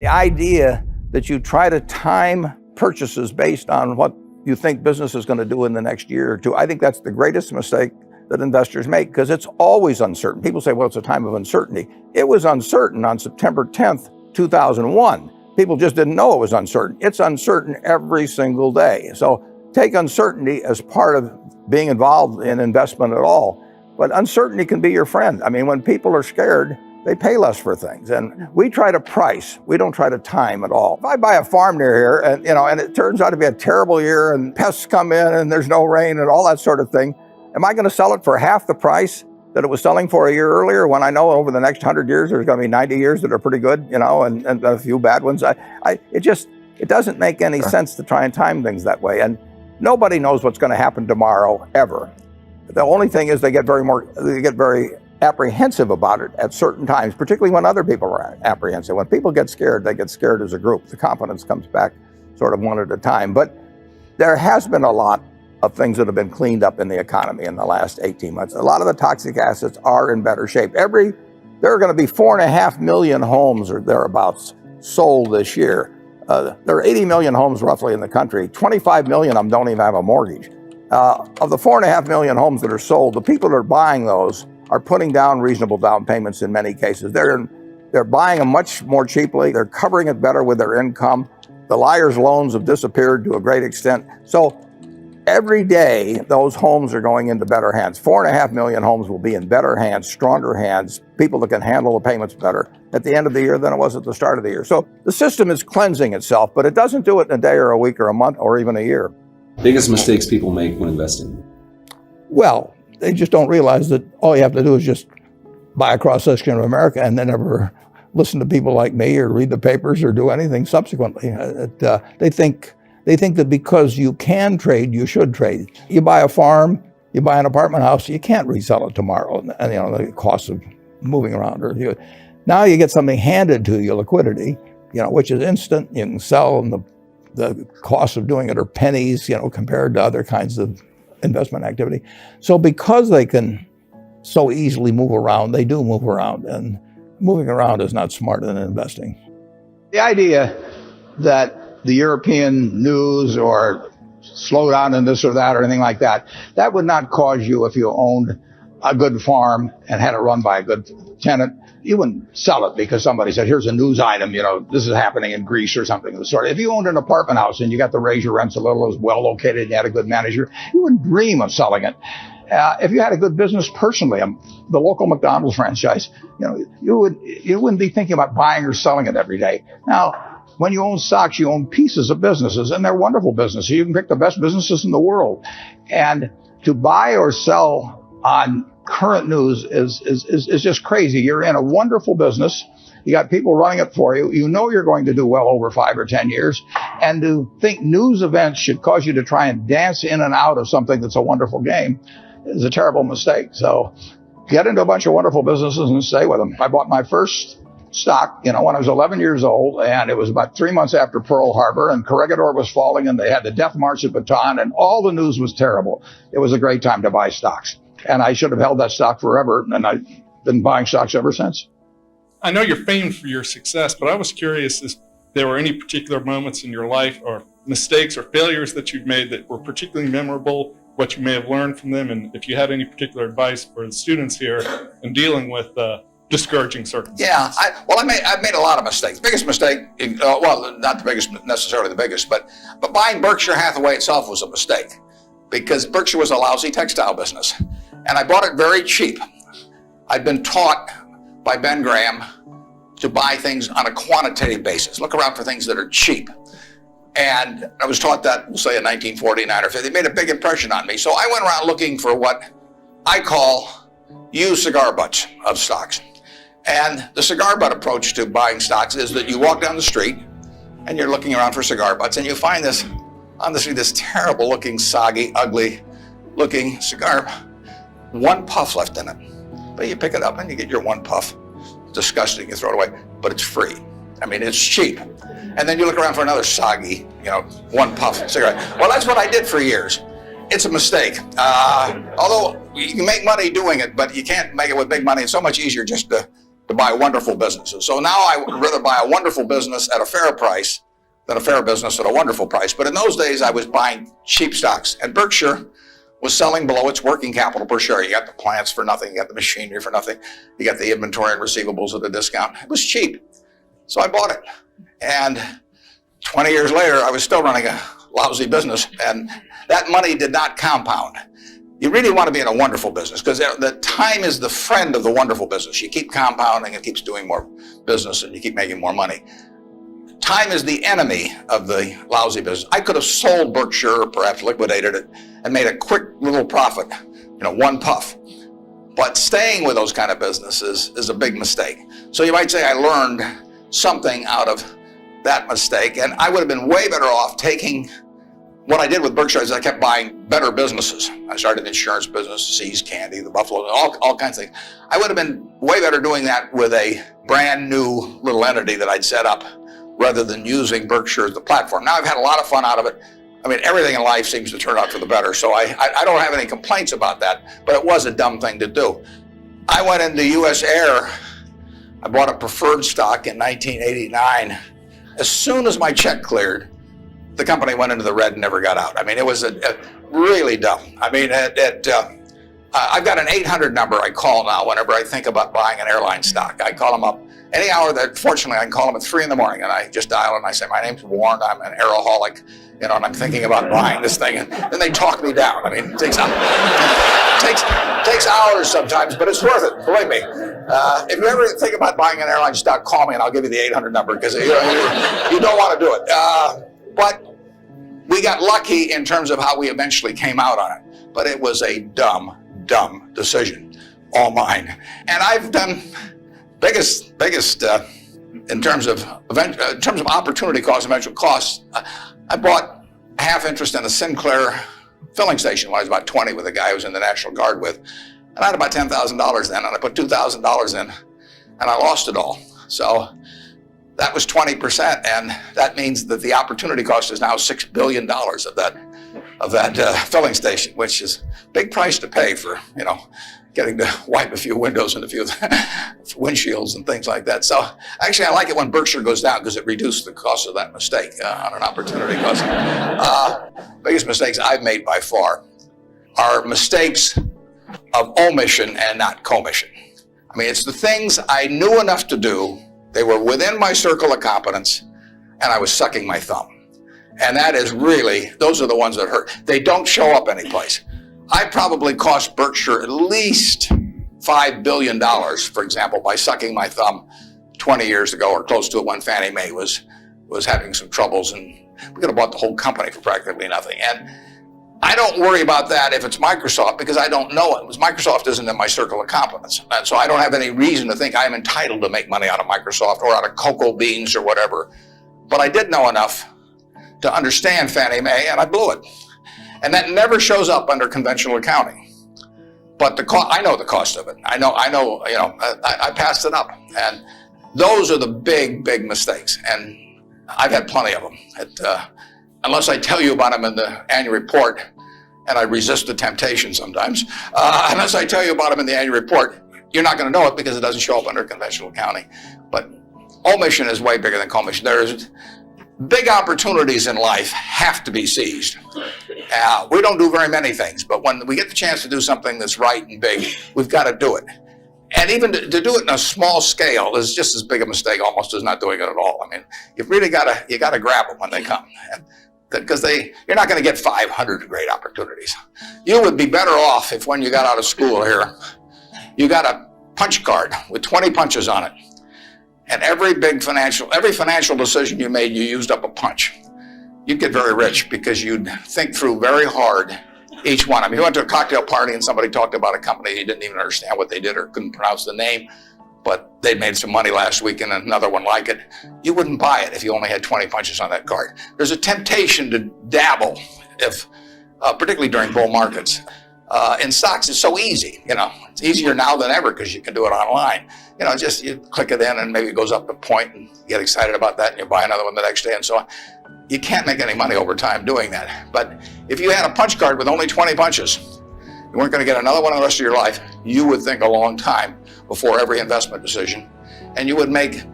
The idea that you try to time purchases based on what you think business is going to do in the next year or two, I think that's the greatest mistake that investors make, because it's always uncertain. People say, well, it's a time of uncertainty. It was uncertain on September 10th, 2001. People just didn't know it was uncertain. It's uncertain every single day. So take uncertainty as part of being involved in investment at all. But uncertainty can be your friend. I mean, when people are scared, they pay less for things. And we try to price. We don't try to time at all. If I buy a farm near here and it turns out to be a terrible year and pests come in and there's no rain and all that sort of thing, am I going to sell it for half the price that it was selling for a year earlier, when I know over the next 100 years there's going to be 90 years that are pretty good, and a few bad ones? It doesn't make any sense to try and time things that way. And nobody knows what's going to happen tomorrow, ever. The only thing is they get very apprehensive about it at certain times, particularly when other people are apprehensive. When people get scared, they get scared as a group. The confidence comes back sort of one at a time. But there has been a lot of things that have been cleaned up in the economy in the last 18 months. A lot of the toxic assets are in better shape. There are going to be 4.5 million homes or thereabouts sold this year. There are 80 million homes roughly in the country. 25 million of them don't even have a mortgage. Of the 4.5 million homes that are sold, the people that are buying those are putting down reasonable down payments in many cases. They're buying them much more cheaply. They're covering it better with their income. The liar's loans have disappeared to a great extent. So every day, those homes are going into better hands. 4.5 million homes will be in better hands, stronger hands, people that can handle the payments better at the end of the year than it was at the start of the year. So the system is cleansing itself, but it doesn't do it in a day or a week or a month or even a year. Biggest mistakes people make when investing? Well, they just don't realize that all you have to do is just buy a cross-section of America and then never listen to people like me or read the papers or do anything subsequently. They think that because you can trade, you should trade. You buy a farm, you buy an apartment house, you can't resell it tomorrow. And the cost of moving around. Now you get something handed to you, liquidity, which is instant. You can sell, and the cost of doing it are pennies, compared to other kinds of investment activity. So because they can so easily move around, they do move around. And moving around is not smarter than investing. The idea that the European news or slowdown in this or that or anything like that, that would not cause you, if you owned a good farm and had it run by a good tenant, you wouldn't sell it because somebody said, here's a news item, this is happening in Greece or something of the sort. If you owned an apartment house and you got to raise your rents a little, it was well located, and you had a good manager, you wouldn't dream of selling it. If you had a good business personally, the local McDonald's franchise, you wouldn't be thinking about buying or selling it every day. Now, when you own stocks, you own pieces of businesses, and they're wonderful businesses. You can pick the best businesses in the world. And to buy or sell on current news is just crazy. You're in a wonderful business. You got people running it for you. You know you're going to do well over 5 or 10 years. And to think news events should cause you to try and dance in and out of something that's a wonderful game is a terrible mistake. So get into a bunch of wonderful businesses and stay with them. I bought my first stock, when I was 11 years old, and it was about 3 months after Pearl Harbor, and Corregidor was falling, and they had the death march at Bataan, and all the news was terrible. It was a great time to buy stocks. And I should have held that stock forever, and I've been buying stocks ever since. I know you're famed for your success, but I was curious if there were any particular moments in your life or mistakes or failures that you've made that were particularly memorable, what you may have learned from them, and if you had any particular advice for the students here in dealing with discouraging circumstances. Yeah, I've made a lot of mistakes. Biggest mistake, not the biggest, necessarily the biggest, but buying Berkshire Hathaway itself was a mistake, because Berkshire was a lousy textile business, and I bought it very cheap. I'd been taught by Ben Graham to buy things on a quantitative basis. Look around for things that are cheap. And I was taught that, we'll say in 1949 or 50. It made a big impression on me. So I went around looking for what I call used cigar butts of stocks. And the cigar butt approach to buying stocks is that you walk down the street and you're looking around for cigar butts, and you find this on the street, this terrible looking, soggy, ugly looking cigar, one puff left in it. But you pick it up and you get your one puff. It's disgusting, you throw it away, but it's free. I mean, it's cheap. And then you look around for another soggy, one puff cigarette. Well, that's what I did for years. It's a mistake. Although you can make money doing it, but you can't make it with big money. It's so much easier just to to buy wonderful businesses. So now I would rather buy a wonderful business at a fair price than a fair business at a wonderful price. But in those days, I was buying cheap stocks, and Berkshire was selling below its working capital per share. You got the plants for nothing, you got the machinery for nothing, you got the inventory and receivables at a discount. It was cheap, so I bought it. And 20 years later, I was still running a lousy business, and that money did not compound. You really want to be in a wonderful business because the time is the friend of the wonderful business. You keep compounding, it keeps doing more business, and you keep making more money. Time is the enemy of the lousy business. I could have sold Berkshire, or perhaps liquidated it, and made a quick little profit, one puff. But staying with those kind of businesses is a big mistake. So you might say I learned something out of that mistake, and I would have been way better off taking what I did with Berkshire is I kept buying better businesses. I started an insurance business, See's Candy, the Buffalo, all kinds of things. I would have been way better doing that with a brand new little entity that I'd set up rather than using Berkshire as the platform. Now I've had a lot of fun out of it. I mean, everything in life seems to turn out for the better, so I don't have any complaints about that, but it was a dumb thing to do. I went into US Air. I bought a preferred stock in 1989. As soon as my check cleared, the company went into the red and never got out. I mean, it was really dumb. I mean, I've got an 800 number I call now whenever I think about buying an airline stock. I call them up any hour that, fortunately, I can call them at 3 in the morning, and I just dial and I say, my name's Warren, I'm an aeroholic, and I'm thinking about buying this thing, and then they talk me down. I mean, it takes hours sometimes, but it's worth it, believe me. If you ever think about buying an airline stock, call me and I'll give you the 800 number because you don't want to do it. But we got lucky in terms of how we eventually came out on it. But it was a dumb decision, all mine. And I've done biggest in terms of opportunity costs, eventual costs. I bought half interest in a Sinclair filling station when I was about 20 with a guy who was in the National Guard with. And I had about $10,000 then, and I put $2,000 in, and I lost it all. So that was 20%, and that means that the opportunity cost is now $6 billion of that filling station, which is a big price to pay for, getting to wipe a few windows and a few windshields and things like that. So actually, I like it when Berkshire goes down because it reduced the cost of that mistake on an opportunity cost. Biggest mistakes I've made by far are mistakes of omission and not commission. I mean, it's the things I knew enough to do. They were within my circle of competence, and I was sucking my thumb. And that is really, those are the ones that hurt. They don't show up anyplace. I probably cost Berkshire at least $5 billion, for example, by sucking my thumb 20 years ago or close to it when Fannie Mae was having some troubles, and we could have bought the whole company for practically nothing. And I don't worry about that if it's Microsoft because I don't know it. Microsoft isn't in my circle of competence. And so I don't have any reason to think I'm entitled to make money out of Microsoft or out of cocoa beans or whatever. But I did know enough to understand Fannie Mae, and I blew it. And that never shows up under conventional accounting. But I know the cost of it. I know. I passed it up. And those are the big mistakes. And I've had plenty of them. Unless I tell you about them in the annual report, and I resist the temptation sometimes, unless I tell you about them in the annual report, you're not going to know it because it doesn't show up under conventional accounting. But omission is way bigger than commission. There's big opportunities in life have to be seized. We don't do very many things, but when we get the chance to do something that's right and big, we've got to do it. And even to do it in a small scale is just as big a mistake almost as not doing it at all. I mean, you've really got to grab them when they come. Because you're not going to get 500 great opportunities. You would be better off if when you got out of school here, you got a punch card with 20 punches on it. And every financial decision you made, you used up a punch. You'd get very rich because you'd think through very hard each one. I mean, you went to a cocktail party and somebody talked about a company, you didn't even understand what they did or couldn't pronounce the name, but they made some money last week and another one like it. You wouldn't buy it if you only had 20 punches on that card. There's a temptation to dabble, particularly during bull markets. In stocks, it's so easy. It's easier now than ever because you can do it online. Just you click it in and maybe it goes up a point and you get excited about that and you buy another one the next day and so on. You can't make any money over time doing that. But if you had a punch card with only 20 punches, you weren't going to get another one the rest of your life, you would think a long time before every investment decision. and you would make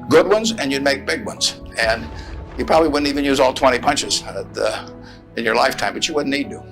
good ones and you'd make big ones. And you probably wouldn't even use all 20 punches in your lifetime, but you wouldn't need to.